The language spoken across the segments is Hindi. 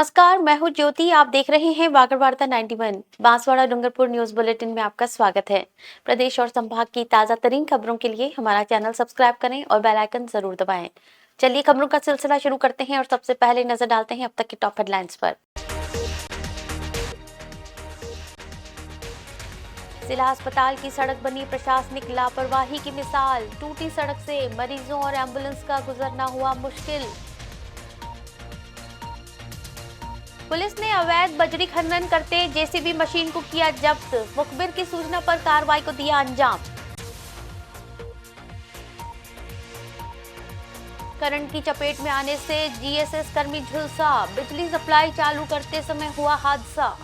नमस्कार, मैं हूँ ज्योति। आप देख रहे हैं बागड़ वार्ता 91। बांसवाड़ा डूंगरपुर न्यूज बुलेटिन में आपका स्वागत है। प्रदेश और संभाग की ताजा तरीन खबरों के लिए हमारा चैनल सब्सक्राइब करें और बेल आइकन जरूर दबाएं। चलिए खबरों का सिलसिला शुरू करते हैं और सबसे पहले नजर डालते हैं अब तक की टॉप हेडलाइंस पर। जिला अस्पताल की सड़क बनी प्रशासनिक लापरवाही की मिसाल। टूटी सड़क से मरीजों और एम्बुलेंस का गुजरना हुआ मुश्किल। पुलिस ने अवैध बजरी खनन करते जेसीबी मशीन को किया जब्त। मुखबिर की सूचना पर कार्रवाई को दिया अंजाम। करंट की चपेट में आने से जीएसएस कर्मी झुलसा। बिजली सप्लाई चालू करते समय हुआ हादसा।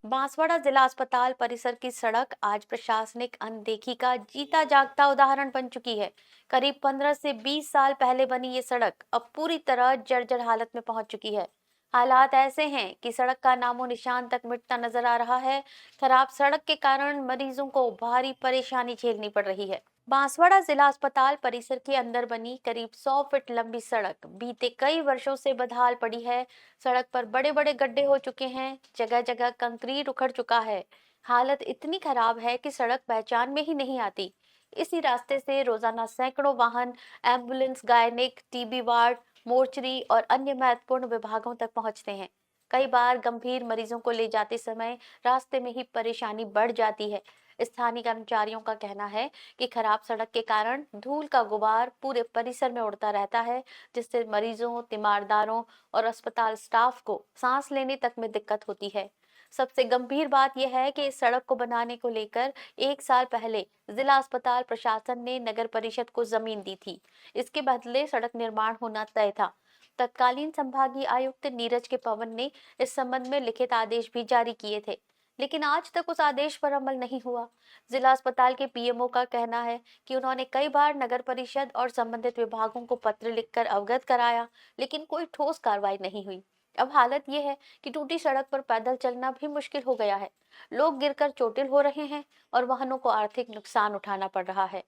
बांसवाड़ा जिला अस्पताल परिसर की सड़क आज प्रशासनिक अनदेखी का जीता जागता उदाहरण बन चुकी है। करीब 15 से 20 साल पहले बनी ये सड़क अब पूरी तरह जर्जर हालत में पहुंच चुकी है। हालात ऐसे हैं कि सड़क का नामो निशान तक मिटता नजर आ रहा है। खराब सड़क के कारण मरीजों को भारी परेशानी झेलनी पड़ रही है। बांसवाड़ा जिला अस्पताल परिसर के अंदर बनी करीब 100 फीट लंबी सड़क बीते कई वर्षों से बदहाल पड़ी है। सड़क पर बड़े बड़े गड्ढे हो चुके हैं, जगह जगह कंक्रीट उखड़ चुका है। हालत इतनी खराब है कि सड़क पहचान में ही नहीं आती। इसी रास्ते से रोजाना सैकड़ों वाहन ambulance, gynaec, TB ward, mortuary और अन्य महत्वपूर्ण विभागों तक पहुंचते हैं। कई बार गंभीर मरीजों को ले जाते समय रास्ते में ही परेशानी बढ़ जाती है। स्थानीय कर्मचारियों का कहना है कि खराब सड़क के कारण धूल का गुबार पूरे परिसर में उड़ता रहता है, जिससे मरीजों, तीमारदारों और अस्पताल स्टाफ को सांस लेने तक में दिक्कत होती है। सबसे गंभीर बात यह है कि इस सड़क को बनाने को लेकर 1 साल पहले जिला अस्पताल प्रशासन ने नगर परिषद को जमीन दी थी। इसके बदले सड़क निर्माण होना तय था। तत्कालीन संभागीय आयुक्त नीरज के पवन ने इस संबंध में लिखित आदेश भी जारी किए थे, लेकिन आज तक उस आदेश पर अमल नहीं हुआ। जिला अस्पताल के पीएमओ का कहना है कि उन्होंने कई बार नगर परिषद और संबंधित विभागों को पत्र लिखकर अवगत कराया, लेकिन कोई ठोस कार्रवाई नहीं हुई। अब हालत ये है कि टूटी सड़क पर पैदल चलना भी मुश्किल हो गया है। लोग गिरकर चोटिल हो रहे हैं और वाहनों को आर्थिक नुकसान उठाना पड़ रहा है।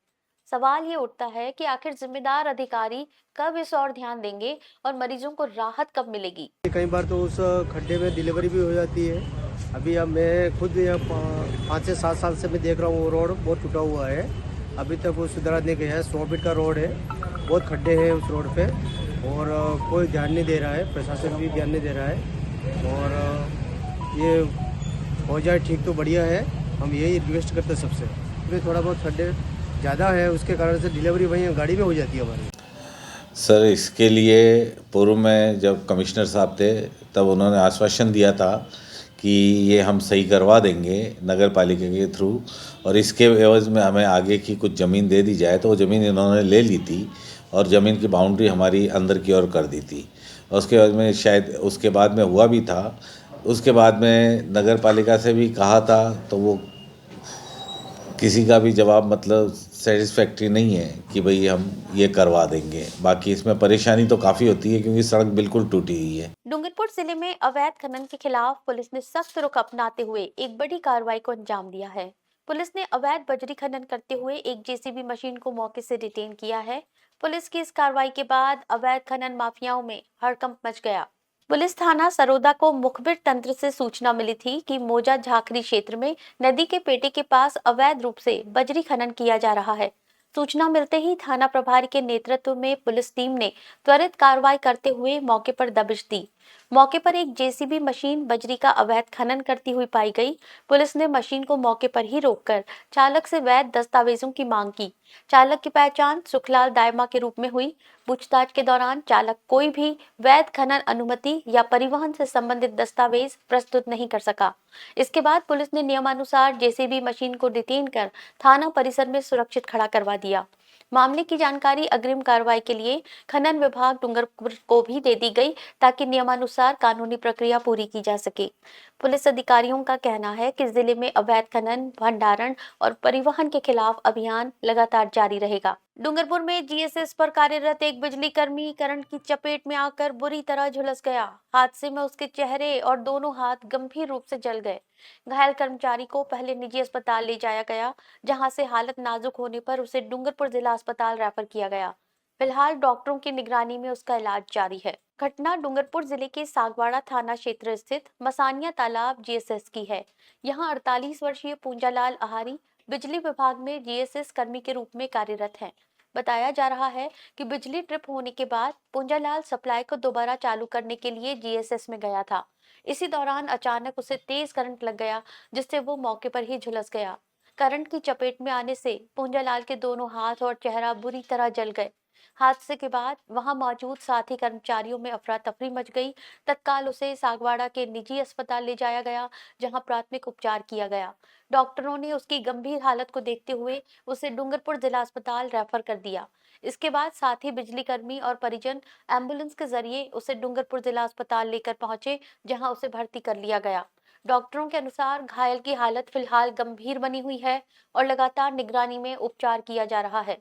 सवाल ये उठता है कि आखिर जिम्मेदार अधिकारी कब इस और ध्यान देंगे और मरीजों को राहत कब मिलेगी। कई बार तो उस खड्डे में डिलीवरी भी हो जाती है। अभी अब मैं खुद यहाँ 5 से 7 साल से मैं देख रहा हूँ, वो रोड बहुत टूटा हुआ है। अभी तक वो सुधारा नहीं गया है। 100 फीट का रोड है, बहुत खड्डे हैं उस रोड पे और कोई ध्यान नहीं दे रहा है, प्रशासन भी ध्यान नहीं दे रहा है। और ये हो जाए ठीक तो बढ़िया है, हम यही रिक्वेस्ट करते हैं सबसे। इसमें थोड़ा बहुत खड्डे ज़्यादा है, उसके कारण से डिलीवरी वहीं गाड़ी में हो जाती है हमारी। सर, इसके लिए पूर्व में जब कमिश्नर साहब थे तब उन्होंने आश्वासन दिया था कि ये हम सही करवा देंगे नगर पालिका के थ्रू, और इसके एवज में हमें आगे की कुछ ज़मीन दे दी जाए। तो वो ज़मीन इन्होंने ले ली थी और ज़मीन की बाउंड्री हमारी अंदर की ओर कर दी थी। और उसके बाद में शायद उसके बाद में हुआ भी था। उसके बाद में नगर पालिका से भी कहा था तो वो किसी का भी जवाब मतलब सेटिस्फैक्ट्री नहीं है कि भाई हम ये करवा देंगे। बाकी इसमें परेशानी तो काफ़ी होती है क्योंकि सड़क बिल्कुल टूटी हुई है। डूंगरपुर जिले में अवैध खनन के खिलाफ पुलिस ने सख्त रुख अपनाते हुए एक बड़ी कार्रवाई को अंजाम दिया है। पुलिस ने अवैध बजरी खनन करते हुए एक जेसीबी मशीन को मौके से डिटेन किया है। पुलिस की इस कार्रवाई के बाद अवैध खनन माफियाओं में हड़कंप मच गया। पुलिस थाना सरोदा को मुखबिर तंत्र से सूचना मिली थी कि मोजा झाखरी क्षेत्र में नदी के पेटे के पास अवैध रूप से बजरी खनन किया जा रहा है। सूचना मिलते ही थाना प्रभारी के नेतृत्व में पुलिस टीम ने त्वरित कार्रवाई करते हुए मौके पर दबिश दी। मौके पर एक जेसीबी मशीन बजरी का अवैध खनन करती हुई पाई गई। पुलिस ने मशीन को मौके पर ही रोककर चालक से वैध दस्तावेजों की मांग की। चालक की पहचान सुखलाल दायमा के रूप में हुई। पूछताछ के दौरान चालक कोई भी वैध खनन अनुमति या परिवहन से संबंधित दस्तावेज प्रस्तुत नहीं कर सका। इसके बाद पुलिस ने नियमानुसार जेसीबी मशीन को डिटेन कर थाना परिसर में सुरक्षित खड़ा करवा दिया। मामले की जानकारी अग्रिम कार्रवाई के लिए खनन विभाग डूंगरपुर को भी दे दी गई ताकि नियमानुसार कानूनी प्रक्रिया पूरी की जा सके। पुलिस अधिकारियों का कहना है कि जिले में अवैध खनन, भंडारण और परिवहन के खिलाफ अभियान लगातार जारी रहेगा। डूंगरपुर में जीएसएस पर कार्यरत एक बिजली कर्मी करंट की चपेट में आकर बुरी तरह झुलस गया। हादसे में उसके चेहरे और दोनों हाथ गंभीर रूप से जल गए। घायल कर्मचारी को पहले निजी अस्पताल ले जाया गया, जहां से हालत नाजुक होने पर उसे डूंगरपुर जिला अस्पताल रेफर किया गया। फिलहाल डॉक्टरों की निगरानी में उसका इलाज जारी है। घटना डूंगरपुर जिले के सागवाड़ा थाना क्षेत्र स्थित मसानिया तालाब जीएसएस की है। यहाँ 48 वर्षीय पूंजालाल आहारी बिजली विभाग में जीएसएस कर्मी के रूप में कार्यरत हैं। बताया जा रहा है कि बिजली ट्रिप होने के बाद पूंजालाल सप्लाई को दोबारा चालू करने के लिए जीएसएस में गया था। इसी दौरान अचानक उसे तेज करंट लग गया, जिससे वो मौके पर ही झुलस गया। करंट की चपेट में आने से पूंजालाल के दोनों हाथ और चेहरा बुरी तरह जल गए। हादसे के बाद वहां मौजूद साथी कर्मचारियों में अफरा तफरी मच गई। तत्काल उसे सागवाड़ा के निजी अस्पताल ले जाया गया, जहां प्राथमिक उपचार किया गया। डॉक्टरों ने उसकी गंभीर हालत को देखते हुए उसे डूंगरपुर जिला अस्पताल रेफर कर दिया। इसके बाद साथी बिजली कर्मी और परिजन एम्बुलेंस के जरिए उसे डूंगरपुर जिला अस्पताल लेकर पहुंचे, जहां उसे भर्ती कर लिया गया। डॉक्टरों के अनुसार घायल की हालत फिलहाल गंभीर बनी हुई है और लगातार निगरानी में उपचार किया जा रहा है।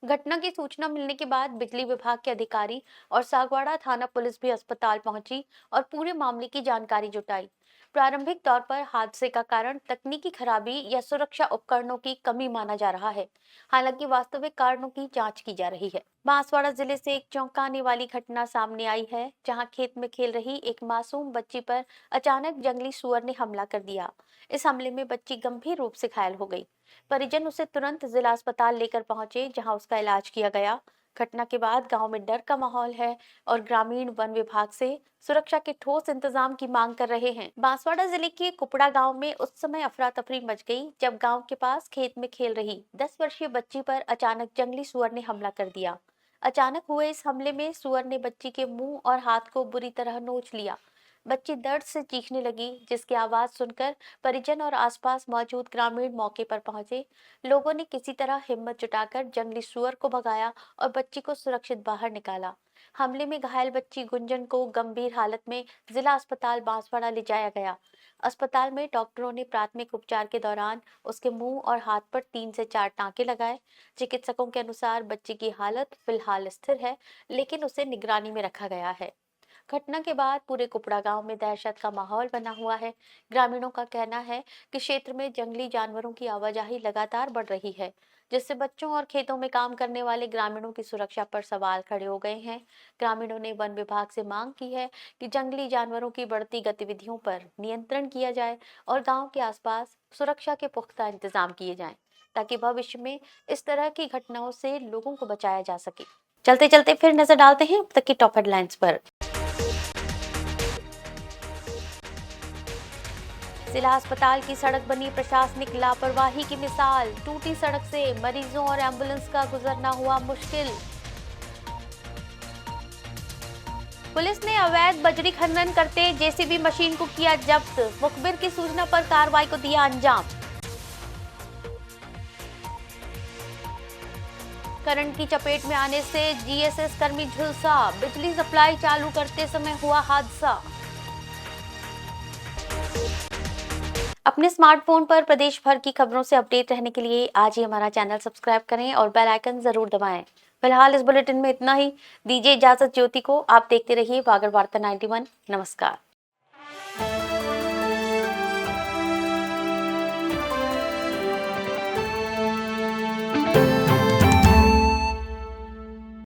घटना की सूचना मिलने के बाद बिजली विभाग के अधिकारी और सागवाड़ा थाना पुलिस भी अस्पताल पहुंची और पूरे मामले की जानकारी जुटाई। प्रारंभिक तौर पर हादसे का कारण तकनीकी खराबी या सुरक्षा उपकरणों की कमी माना जा रहा है। हालांकि वास्तविक कारणों की जांच की जा रही है। बांसवाड़ा जिले से एक चौंकाने वाली घटना सामने आई है, जहां खेत में खेल रही एक मासूम बच्ची पर अचानक जंगली सुअर ने हमला कर दिया। इस हमले में बच्ची गंभीर रूप से घायल हो गई। परिजन उसे तुरंत जिला अस्पताल लेकर पहुंचे, जहां उसका इलाज किया गया। घटना के बाद गांव में डर का माहौल है और ग्रामीण वन विभाग से सुरक्षा के ठोस इंतजाम की मांग कर रहे हैं। बांसवाड़ा जिले के कुपड़ा गांव में उस समय अफरा तफरी मच गई, जब गांव के पास खेत में खेल रही 10 वर्षीय बच्ची पर अचानक जंगली सुअर ने हमला कर दिया। अचानक हुए इस हमले में सुअर ने बच्ची के मुंह और हाथ को बुरी तरह नोच लिया। बच्ची दर्द से चीखने लगी, जिसकी आवाज सुनकर परिजन और आसपास मौजूद ग्रामीण मौके पर पहुंचे। लोगों ने किसी तरह हिम्मत जुटाकर जंगली सुअर को भगाया और बच्ची को सुरक्षित बाहर निकाला। हमले में घायल बच्ची गुंजन को गंभीर हालत में जिला अस्पताल बांसवाड़ा ले जाया गया। अस्पताल में डॉक्टरों ने प्राथमिक उपचार के दौरान उसके मुंह और हाथ पर 3 से 4 टांके लगाए। चिकित्सकों के अनुसार बच्ची की हालत फिलहाल स्थिर है, लेकिन उसे निगरानी में रखा गया है। घटना के बाद पूरे कुपड़ा गांव में दहशत का माहौल बना हुआ है। ग्रामीणों का कहना है कि क्षेत्र में जंगली जानवरों की आवाजाही लगातार बढ़ रही है, जिससे बच्चों और खेतों में काम करने वाले ग्रामीणों की सुरक्षा पर सवाल खड़े हो गए हैं। ग्रामीणों ने वन विभाग से मांग की है कि जंगली जानवरों की बढ़ती गतिविधियों पर नियंत्रण किया जाए और गांव के आसपास सुरक्षा के पुख्ता इंतजाम किए जाएं, ताकि भविष्य में इस तरह की घटनाओं से लोगों को बचाया जा सके। चलते चलते फिर नजर डालते हैं अब तक की टॉप हेडलाइंस पर। जिला अस्पताल की सड़क बनी प्रशासनिक लापरवाही की मिसाल। टूटी सड़क से मरीजों और एम्बुलेंस का गुजरना हुआ मुश्किल। पुलिस ने अवैध बजरी खनन करते जेसीबी मशीन को किया जब्त। मुखबिर की सूचना पर कार्रवाई को दिया अंजाम। करंट की चपेट में आने से जीएसएस कर्मी झुलसा। बिजली सप्लाई चालू करते समय हुआ हादसा। अपने स्मार्टफोन पर प्रदेश भर की खबरों से अपडेट रहने के लिए आज ही हमारा चैनल सब्सक्राइब करें और बेल आइकन जरूर दबाएं। फिलहाल इस बुलेटिन में इतना ही। दीजिए इजाजत ज्योति को। आप देखते रहिए वागर वार्ता 91। नमस्कार।